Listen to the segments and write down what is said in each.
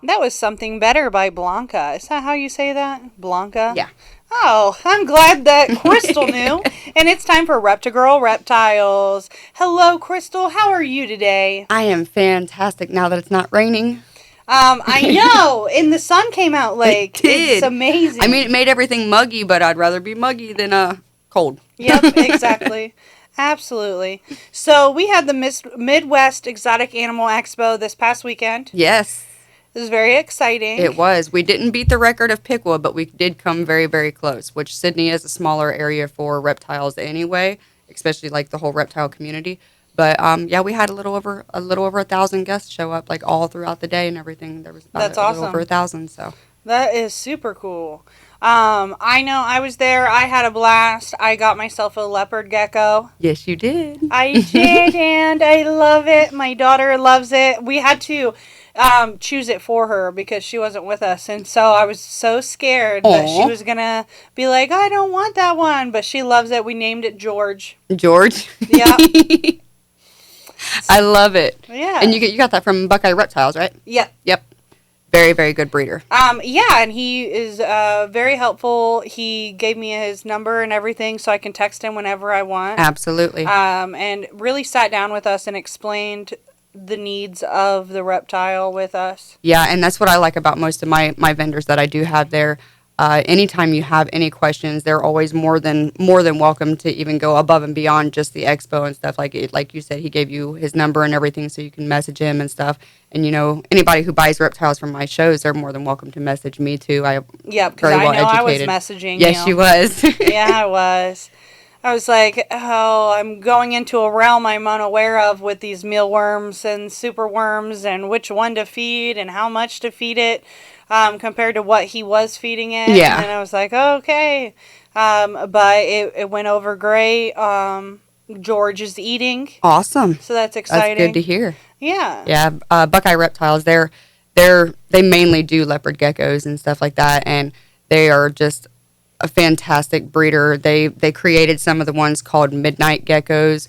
That was Something Better by Blanca. Is that how you say that? Blanca? Yeah. Oh, I'm glad that Crystal knew. And it's time for Reptigirl Reptiles. Hello, Crystal. How are you today? I am fantastic now that it's not raining. I know. And the sun came out It did. It's amazing. I mean, it made everything muggy, but I'd rather be muggy than cold. Yep, exactly. Absolutely. So we had the Midwest Exotic Animal Expo this past weekend. Yes. It was very exciting. It was. We didn't beat the record of Piqua, but we did come very, very close, which Sydney is a smaller area for reptiles anyway, especially like the whole reptile community. But yeah, we had a little over 1,000 guests show up, like all throughout the day and everything. There was about a little over 1,000. So that is super cool. I know I was there. I had a blast. I got myself a leopard gecko. Yes, you did. I did, and I love it. My daughter loves it. We had to choose it for her because she wasn't with us, and so I was so scared that she was gonna be like, I don't want that one, but she loves it. We named it George. George? Yeah. I love it. Yeah. And you got that from Buckeye Reptiles, right? Yep. Yep. Very, very good breeder. Yeah, and he is very helpful. He gave me his number and everything so I can text him whenever I want. Absolutely. And really sat down with us and explained the needs of the reptile with us. Yeah, and that's what I like about most of my vendors that I do have there. Anytime you have any questions, they're always more than welcome to even go above and beyond just the expo and stuff. Like you said, he gave you his number and everything so you can message him and stuff. And, anybody who buys reptiles from my shows, they're more than welcome to message me, too. Yeah, because I know I was messaging you. Yes, she was. Yeah, I was. I was like, I'm going into a realm I'm unaware of with these mealworms and superworms and which one to feed and how much to feed it compared to what he was feeding it. Yeah. And I was like, okay. But it went over great. George is eating. Awesome. So that's exciting. That's good to hear. Yeah. Yeah. Buckeye Reptiles, they mainly do leopard geckos and stuff like that, and they are just a fantastic breeder. They created some of the ones called midnight geckos.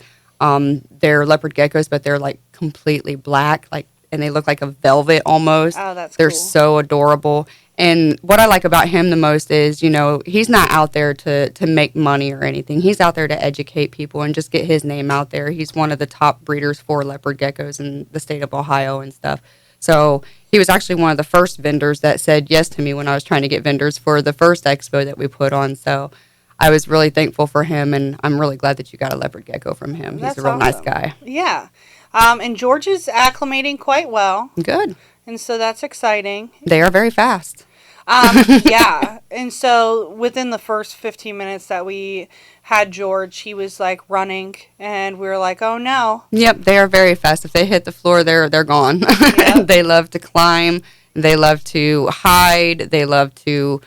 They're leopard geckos, but they're like completely black, and they look like a velvet almost. Oh, that's They're cool. so adorable. And what I like about him the most is, he's not out there to make money or anything. He's out there to educate people and just get his name out there. He's one of the top breeders for leopard geckos in the state of Ohio and stuff. So he was actually one of the first vendors that said yes to me when I was trying to get vendors for the first expo that we put on. So I was really thankful for him, and I'm really glad that you got a leopard gecko from him. That's He's a real nice awesome. guy. Yeah. And George is acclimating quite well. Good. And so that's exciting. They are very fast. Yeah. And so within the first 15 minutes that we had George, he was like running, and we were like, oh no. Yep, they are very fast. If they hit the floor, they're gone. Yep. They love to climb. They love to hide. They love to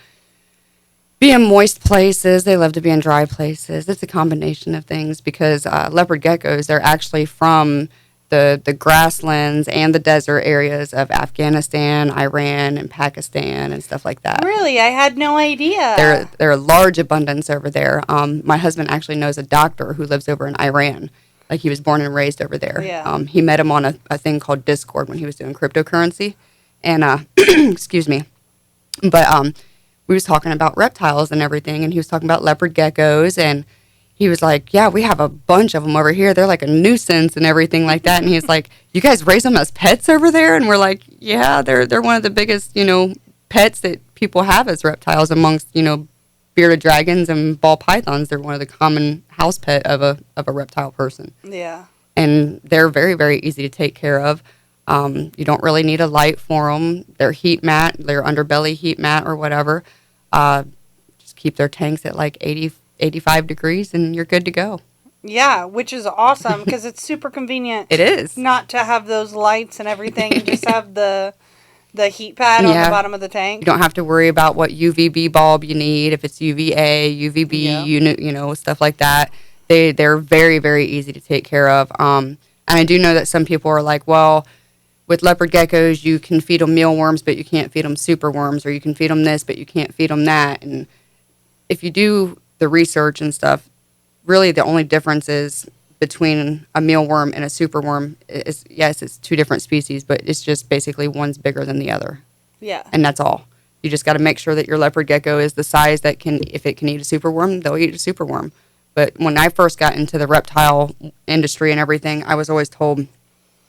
be in moist places. They love to be in dry places. It's a combination of things because leopard geckos, they're actually from the grasslands and the desert areas of Afghanistan, Iran, and Pakistan and stuff like that. Really? I had no idea. They're a large abundance over there. My husband actually knows a doctor who lives over in Iran. Like, he was born and raised over there. Yeah. He met him on a thing called Discord when he was doing cryptocurrency. And, excuse me. But we was talking about reptiles and everything, and he was talking about leopard geckos, and he was like, yeah, we have a bunch of them over here. They're like a nuisance and everything like that. And he's like, you guys raise them as pets over there? And we're like, yeah, they're one of the biggest, pets that people have as reptiles amongst, bearded dragons and ball pythons. They're one of the common house pet of a reptile person. Yeah. And they're very, very easy to take care of. You don't really need a light for them. They're heat mat, their underbelly heat mat or whatever. Just keep their tanks at like 85 degrees and you're good to go. Yeah, which is awesome because it's super convenient. It is. Not to have those lights and everything and just have the heat pad on the bottom of the tank. You don't have to worry about what UVB bulb you need, if it's UVA, UVB, stuff like that. They're very, very easy to take care of. And I do know that some people are like, well, with leopard geckos, you can feed them mealworms, but you can't feed them superworms, or you can feed them this, but you can't feed them that. And if you do the research and stuff, really the only difference is between a mealworm and a superworm is, yes, it's two different species, but it's just basically one's bigger than the other. Yeah. And that's all. You just got to make sure that your leopard gecko is the size that can, if it can eat a superworm, they'll eat a superworm. But when I first got into the reptile industry and everything, I was always told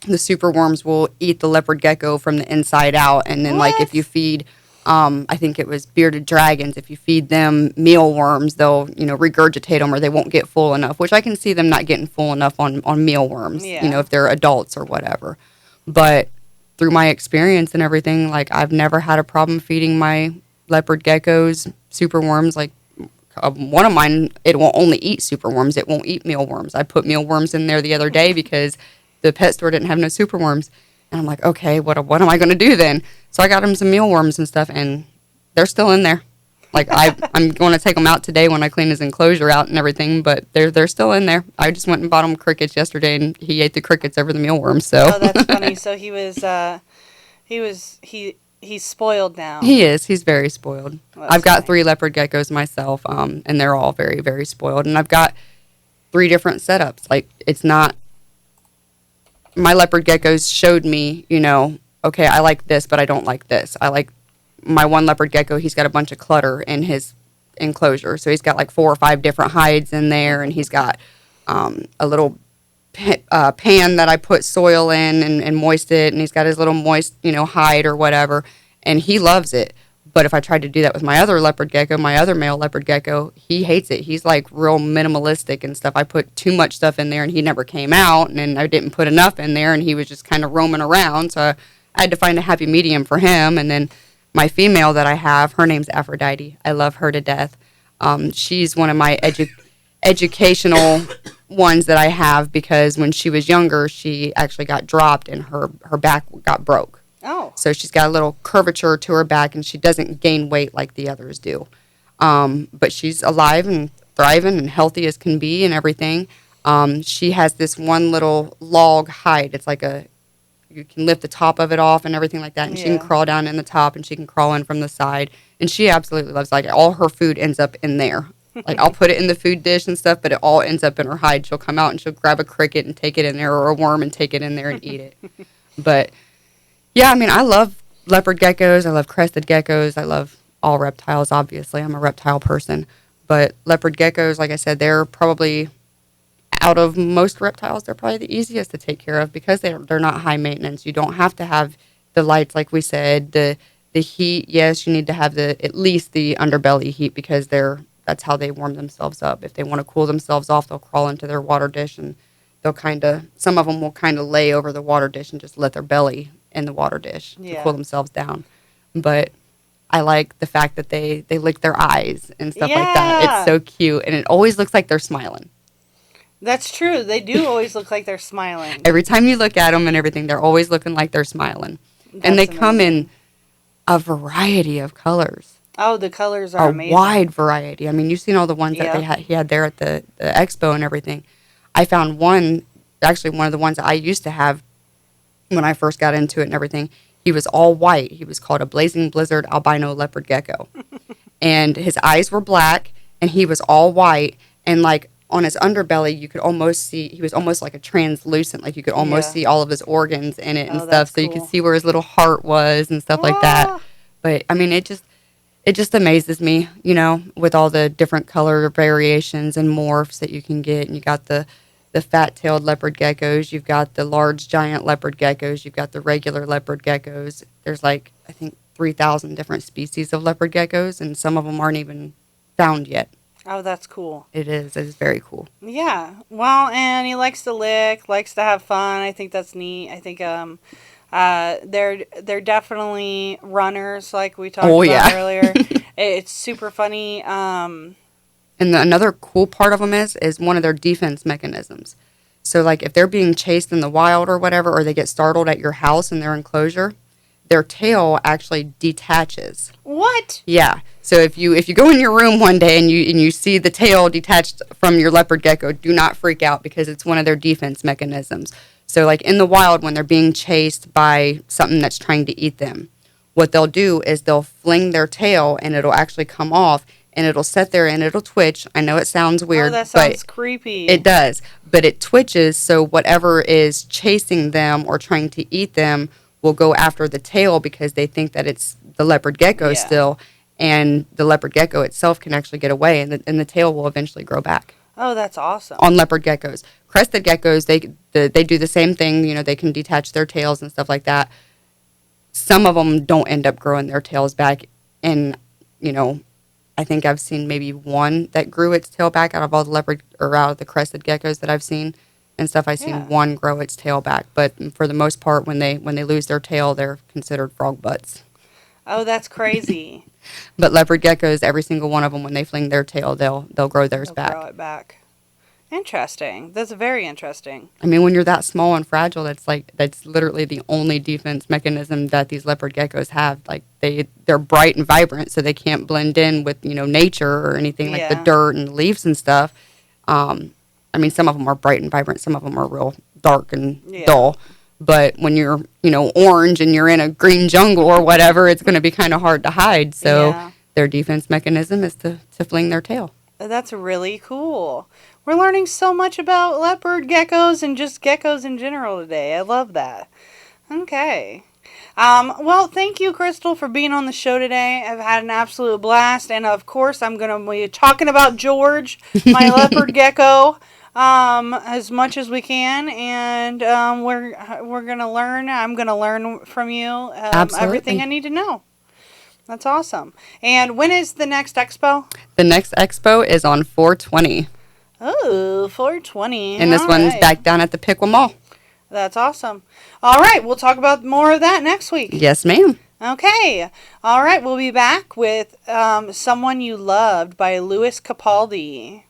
the superworms will eat the leopard gecko from the inside out. And then, like, if you feed, I think it was bearded dragons, if you feed them mealworms, they'll, you know, regurgitate them or they won't get full enough, which I can see them not getting full enough on mealworms, you know, if they're adults or whatever. But through my experience and everything, like, I've never had a problem feeding my leopard geckos superworms. Like, one of mine, it will only eat superworms. It won't eat mealworms. I put mealworms in there the other day because the pet store didn't have no superworms. And I'm like, okay, what am I going to do then? So I got him some mealworms and stuff, and they're still in there. Like, I'm going to take them out today when I clean his enclosure out and everything, but they're still in there. I just went and bought him crickets yesterday, and he ate the crickets over the mealworms. So. Oh, that's funny. So he's spoiled now. He is. He's very spoiled. Well, I've got funny. 3 leopard geckos myself, and they're all very, very spoiled. And I've got 3 different setups. Like, it's not. My leopard geckos showed me, you know, okay, I like this, but I don't like this. I like my one leopard gecko. He's got a bunch of clutter in his enclosure, so he's got like 4 or 5 different hides in there, and he's got a little pan that I put soil in and moist it, and he's got his little moist, you know, hide or whatever, and he loves it. But if I tried to do that with my other leopard gecko, my other male leopard gecko, he hates it. He's like real minimalistic and stuff. I put too much stuff in there and he never came out, and then I didn't put enough in there and he was just kind of roaming around. So I had to find a happy medium for him. And then my female that I have, her name's Aphrodite. I love her to death. She's one of my educational ones that I have because when she was younger, she actually got dropped and her back got broke. Oh. So she's got a little curvature to her back, and she doesn't gain weight like the others do. But she's alive and thriving and healthy as can be and everything. She has this one little log hide. It's like you can lift the top of it off and everything like that, and she can crawl down in the top, and she can crawl in from the side. And she absolutely loves, like, all her food ends up in there. Like, I'll put it in the food dish and stuff, but it all ends up in her hide. She'll come out and she'll grab a cricket and take it in there, or a worm and take it in there and eat it. But yeah, I mean, I love leopard geckos. I love crested geckos. I love all reptiles, obviously. I'm a reptile person. But leopard geckos, like I said, they're probably, out of most reptiles, they're probably the easiest to take care of because they're not high maintenance. You don't have to have the lights, like we said. The heat, yes, you need to have at least the underbelly heat because that's how they warm themselves up. If they want to cool themselves off, they'll crawl into their water dish, and some of them will kind of lay over the water dish and just let their belly in the water dish to cool themselves down. But I like the fact that they lick their eyes and stuff like that. It's so cute, and it always looks like they're smiling. That's true. They do always look like they're smiling. Every time you look at them and everything, they're always looking like they're smiling. And they come in a variety of colors. Oh, the colors are amazing. A wide variety. I mean, you've seen all the ones that he had there at the expo and everything. I found one of the ones that I used to have when I first got into it and everything. He was all white. He was called a Blazing Blizzard albino leopard gecko. And his eyes were black, and he was all white. And, like, on his underbelly, you could almost see, he was almost like a translucent, like you could almost see all of his organs in it and stuff. So you could see where his little heart was and stuff like that. But, I mean, it just amazes me, you know, with all the different color variations and morphs that you can get. And you got the fat-tailed leopard geckos. You've got the large giant leopard geckos. You've got the regular leopard geckos. There's, like, I think 3,000 different species of leopard geckos, and some of them aren't even found yet. Oh, that's cool. It is. It is very cool. Yeah. Well, and he likes to lick, likes to have fun. I think that's neat. I think they're definitely runners, like we talked about earlier. It's super funny. And another cool part of them is one of their defense mechanisms. So, like, if they're being chased in the wild or whatever, or they get startled at your house in their enclosure, their tail actually detaches. What? Yeah. So if you go in your room one day and you see the tail detached from your leopard gecko, do not freak out because it's one of their defense mechanisms. So, like, in the wild, when they're being chased by something that's trying to eat them, what they'll do is they'll fling their tail and it'll actually come off and it'll sit there and it'll twitch. I know it sounds weird, that sounds creepy. It does, but it twitches so whatever is chasing them or trying to eat them will go after the tail because they think that it's the leopard gecko still, and the leopard gecko itself can actually get away, and the tail will eventually grow back. Oh, that's awesome. On leopard geckos. Crested geckos, they do the same thing. You know, they can detach their tails and stuff like that. Some of them don't end up growing their tails back, and, you know, I think I've seen maybe one that grew its tail back out of all the leopard, or out of the crested geckos that I've seen and stuff. I've seen one grow its tail back, but for the most part, when they lose their tail, they're considered frog butts. Oh, that's crazy. But leopard geckos, every single one of them, when they fling their tail, they'll grow theirs back. Grow it back. Interesting. That's very interesting. I mean, when you're that small and fragile, that's literally the only defense mechanism that these leopard geckos have. Like, they're bright and vibrant, so they can't blend in with, you know, nature or anything like the dirt and leaves and stuff. I mean, some of them are bright and vibrant, some of them are real dark and dull. But when you're, you know, orange and you're in a green jungle or whatever, it's going to be kind of hard to hide. So their defense mechanism is to fling their tail. That's really cool. We're learning so much about leopard geckos and just geckos in general today. I love that. Okay. Well, thank you, Crystal, for being on the show today. I've had an absolute blast. And, of course, I'm going to be talking about George, my leopard gecko, as much as we can. And we're going to learn. I'm going to learn from you everything I need to know. That's awesome. And when is the next expo? The next expo is on 4/20. Oh, 4/20. And this one's back down at the Piqua Mall. That's awesome. All right, we'll talk about more of that next week. Yes, ma'am. Okay. All right, we'll be back with Someone You Loved by Louis Capaldi.